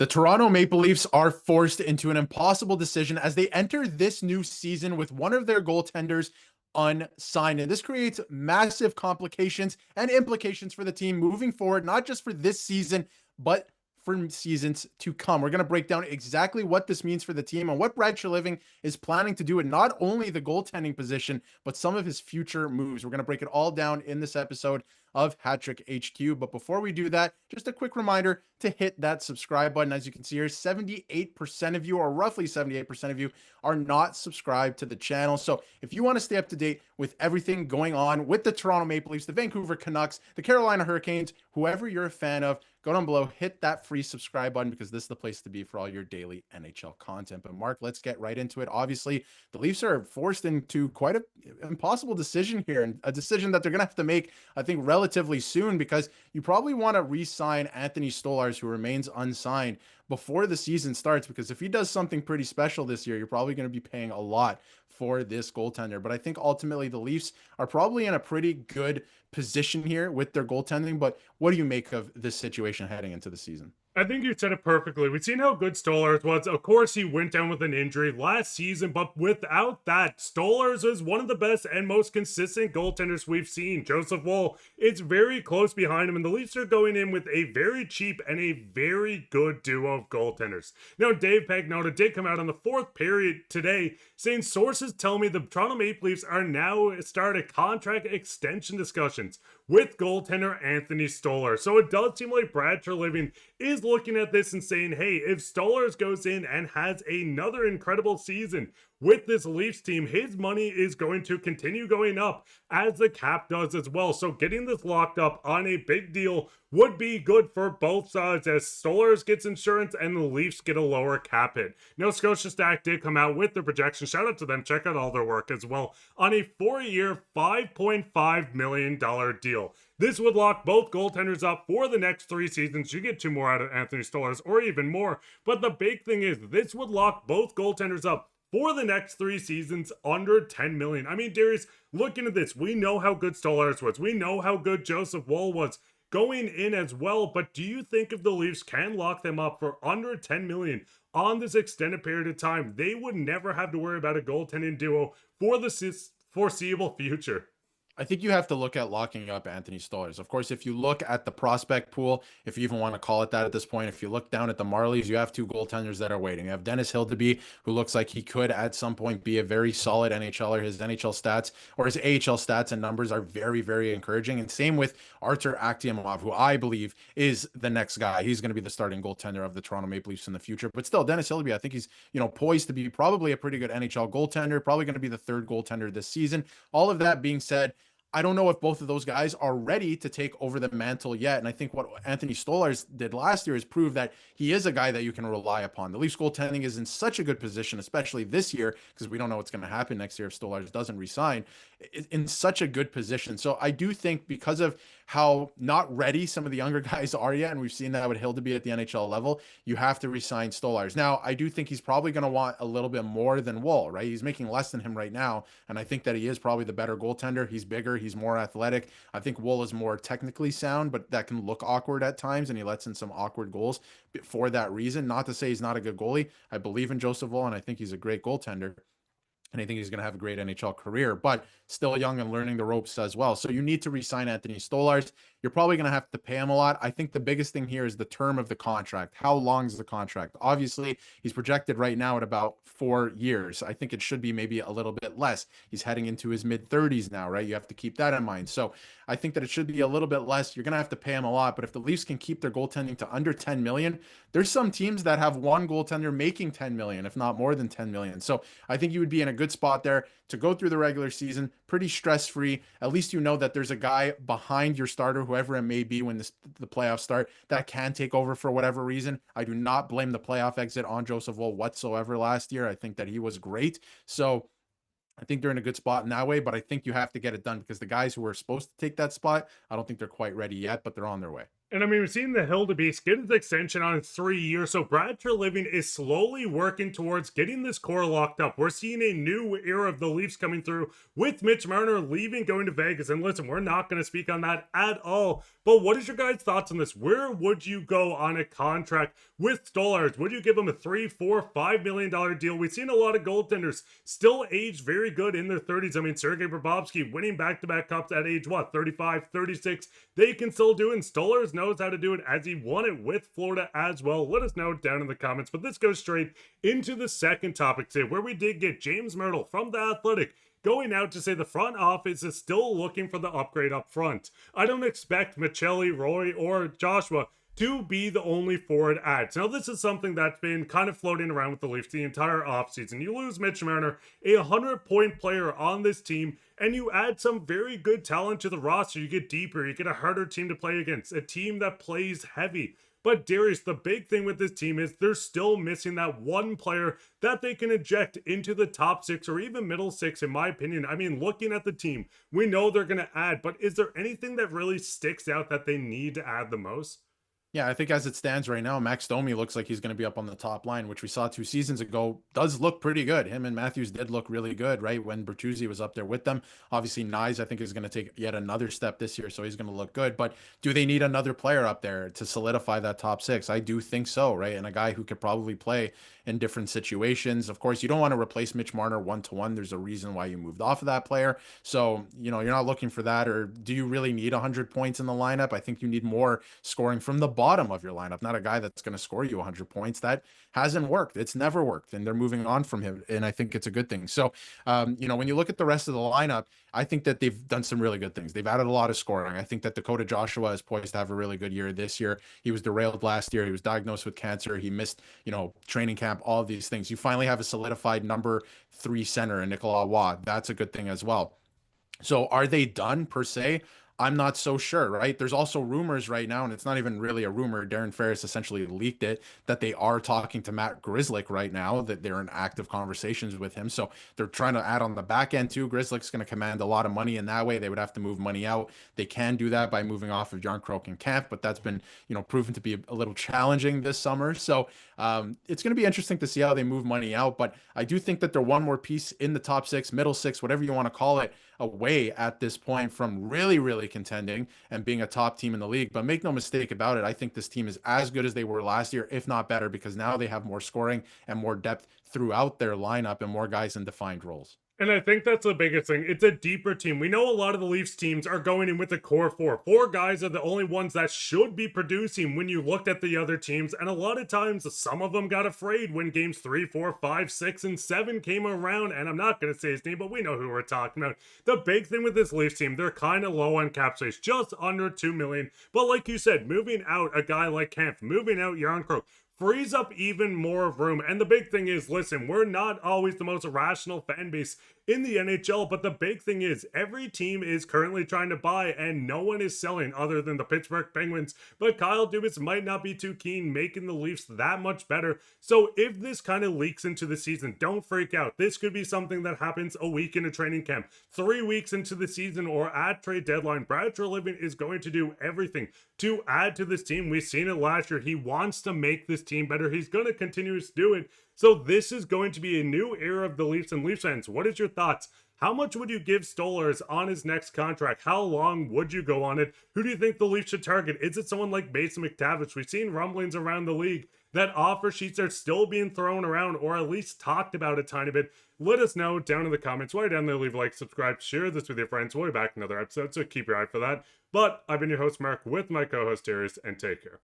The Toronto Maple Leafs are forced into an impossible decision as they enter this new season with one of their goaltenders unsigned. And this creates massive complications and implications for the team moving forward, not just for this season, but for seasons to come. We're going to break down exactly what this means for the team and what Brad Treliving is planning to do in not only the goaltending position, but some of his future moves. We're going to break it all down in this episode of Hattrick HQ. But before we do that, just a quick reminder to hit that subscribe button. As you can see here, 78% of you, or roughly 78% of you, are not subscribed to the channel. So if you want to stay up to date with everything going on with the Toronto Maple Leafs, the Vancouver Canucks, the Carolina Hurricanes, whoever you're a fan of, go down below, hit that free subscribe button because this is the place to be for all your daily NHL content. But Mark, let's get right into it. Obviously, the Leafs are forced into quite an impossible decision here, and a decision that they're going to have to make, I think, relatively soon, because you probably want to re-sign Anthony Stolarz, who remains unsigned, before the season starts, because if he does something pretty special this year, you're probably going to be paying a lot for this goaltender. But I think ultimately the Leafs are probably in a pretty good position here with their goaltending. But what do you make of this situation heading into the season? I think you said it perfectly. We've seen how good Stolarz was. Of course, he went down with an injury last season, but without that, Stolarz is one of the best and most consistent goaltenders we've seen. Joseph Woll is very close behind him, and the Leafs are going in with a very cheap and a very good duo of goaltenders. Now, Dave Pagnotta did come out on the fourth period today saying sources tell me the Toronto Maple Leafs are now starting contract extension discussions with goaltender Anthony Stolarz. So it does seem like Brad Treliving is looking at this and saying, hey, if Stolarz goes in and has another incredible season with this Leafs team, his money is going to continue going up as the cap does as well. So getting this locked up on a big deal would be good for both sides, as Stolarz gets insurance and the Leafs get a lower cap hit. Now, Scotia Stack did come out with their projection. Shout out to them. Check out all their work as well on a 4-year, $5.5 million deal. This would lock both goaltenders up for the next 3 seasons. You get 2 more out of Anthony Stolarz, or even more. But the big thing is this would lock both goaltenders up for the next 3 seasons under $10 million. I mean, Darius, looking at this, we know how good Stolarz was. We know how good Joseph Woll was going in as well. But do you think if the Leafs can lock them up for under $10 million on this extended period of time, they would never have to worry about a goaltending duo for the foreseeable future? I think you have to look at locking up Anthony Stolarz. Of course, if you look at the prospect pool, if you even want to call it that at this point, if you look down at the Marlies, you have 2 goaltenders that are waiting. You have Dennis Hildeby, who looks like he could at some point be a very solid NHLer. His NHL stats, or his AHL stats and numbers, are very, very encouraging. And same with Artur Akhtiamov, who I believe is the next guy. He's going to be the starting goaltender of the Toronto Maple Leafs in the future. But still, Dennis Hildeby, I think he's, poised to be probably a pretty good NHL goaltender, probably going to be the 3rd goaltender this season. All of that being said, I don't know if both of those guys are ready to take over the mantle yet. And I think what Anthony Stolarz did last year is prove that he is a guy that you can rely upon. The Leafs goaltending is in such a good position, especially this year, because we don't know what's going to happen next year if Stolarz doesn't resign, in such a good position. So I do think because of how not ready some of the younger guys are yet, and we've seen that with Hildeby at the NHL level, you have to resign Stolarz. Now, I do think he's probably going to want a little bit more than Woll, right? He's making less than him right now, and I think that he is probably the better goaltender. He's bigger, he's more athletic. I think Woll is more technically sound, but that can look awkward at times, and he lets in some awkward goals for that reason. Not to say he's not a good goalie. I believe in Joseph Woll, and I think he's a great goaltender. And I think he's going to have a great NHL career, but still young and learning the ropes as well. So you need to re-sign Anthony Stolarz. You're probably going to have to pay him a lot. I think the biggest thing here is the term of the contract. How long is the contract? Obviously, he's projected right now at about 4 years. I think it should be maybe a little bit less. He's heading into his mid-30s now, right? You have to keep that in mind. So I think that it should be a little bit less. You're going to have to pay him a lot, but if the Leafs can keep their goaltending to under 10 million, there's some teams that have one goaltender making 10 million, if not more than 10 million. So I think you would be in a good spot there to go through the regular season pretty stress-free. At least you know that there's a guy behind your starter, whoever it may be when the playoffs start, that can take over for whatever reason. I do not blame the playoff exit on Joseph Woll whatsoever last year. I think that he was great. So I think they're in a good spot in that way, but I think you have to get it done because the guys who are supposed to take that spot, I don't think they're quite ready yet, but they're on their way. And I mean, we've seen the Hill to Beast get his extension on 3 years, so Brad Treliving is slowly working towards getting this core locked up. We're seeing a new era of the Leafs coming through with Mitch Marner leaving, going to Vegas. And listen, we're not going to speak on that at all. But what is your guys' thoughts on this? Where would you go on a contract with Stolarz? Would you give him a $3, $4, $5 million deal? We've seen a lot of goaltenders still age very good in their 30s. I mean, Sergei Bobrovsky winning back-to-back cups at age, what, 35, 36? They can still do it. And Stolarz knows how to do it, as he won it with Florida as well. Let us know down in the comments. But this goes straight into the second topic today, where we did get James Myrtle from The Athletic going out to say the front office is still looking for the upgrade up front. I don't expect Michelli, Roy, or Joshua to be the only forward adds. Now, this is something that's been kind of floating around with the Leafs the entire offseason. You lose Mitch Marner, a 100-point player on this team, and you add some very good talent to the roster. You get deeper, you get a harder team to play against, a team that plays heavy. But Darius, the big thing with this team is they're still missing that one player that they can eject into the top six or even middle six, in my opinion. I mean, looking at the team, we know they're going to add, but is there anything that really sticks out that they need to add the most? Yeah, I think as it stands right now, Max Domi looks like he's going to be up on the top line, which we saw 2 seasons ago. Does look pretty good. Him and Matthews did look really good, right? When Bertuzzi was up there with them. Obviously, Nyes, I think, is going to take yet another step this year, so he's going to look good. But do they need another player up there to solidify that top six? I do think so, right? And a guy who could probably play in different situations. Of course, you don't want to replace Mitch Marner 1-to-1. There's a reason why you moved off of that player. So, you're not looking for that. Or do you really need 100 points in the lineup? I think you need more scoring from the bottom of your lineup, not a guy that's going to score you 100 points. That hasn't worked. It's never worked. And they're moving on from him. And I think it's a good thing. So, when you look at the rest of the lineup, I think that they've done some really good things. They've added a lot of scoring. I think that Dakota Joshua is poised to have a really good year this year. He was derailed last year. He was diagnosed with cancer. He missed, training camp, all of these things. You finally have a solidified number 3 center in Nicolas Watt. That's a good thing as well. So are they done per se? I'm not so sure, right? There's also rumors right now, and it's not even really a rumor. Darren Ferris essentially leaked it, that they are talking to Matt Grzelcyk right now, that they're in active conversations with him. So they're trying to add on the back end too. Grzelcyk's going to command a lot of money in that way. They would have to move money out. They can do that by moving off of Jarnkrok and Kampf, but that's been, proven to be a little challenging this summer. So it's going to be interesting to see how they move money out. But I do think that they're one more piece in the top six, middle six, whatever you want to call it, away at this point from really, really contending and being a top team in the league. But make no mistake about it, I think this team is as good as they were last year, if not better, because now they have more scoring and more depth throughout their lineup and more guys in defined roles. And I think that's the biggest thing. It's a deeper team. We know a lot of the Leafs teams are going in with a core four. 4 guys are the only ones that should be producing when you looked at the other teams. And a lot of times, some of them got afraid when games 3, 4, 5, 6, and 7 came around. And I'm not going to say his name, but we know who we're talking about. The big thing with this Leafs team, they're kind of low on cap space, just under $2 million. But like you said, moving out a guy like Kampf, moving out Jarnkrok, frees up even more room. And the big thing is, listen, we're not always the most rational fan base in the NHL, but the big thing is every team is currently trying to buy and no one is selling other than the Pittsburgh Penguins. But Kyle Dubas might not be too keen making the Leafs that much better. So if this kind of leaks into the season, don't freak out. This could be something that happens a week into training camp, 3 weeks into the season, or at trade deadline. Brad Treliving is going to do everything to add to this team. We've seen it last year. He wants to make this team better. He's going to continue to do it. So this is going to be a new era of the Leafs and Leafs fans. What is your thoughts? How much would you give Stolarz on his next contract? How long would you go on it? Who do you think the Leafs should target? Is it someone like Mason McTavish? We've seen rumblings around the league that offer sheets are still being thrown around or at least talked about a tiny bit. Let us know down in the comments. While you're down there, leave a like, subscribe, share this with your friends. We'll be back in another episode, so keep your eye for that. But I've been your host, Mark, with my co-host, Darius, and take care.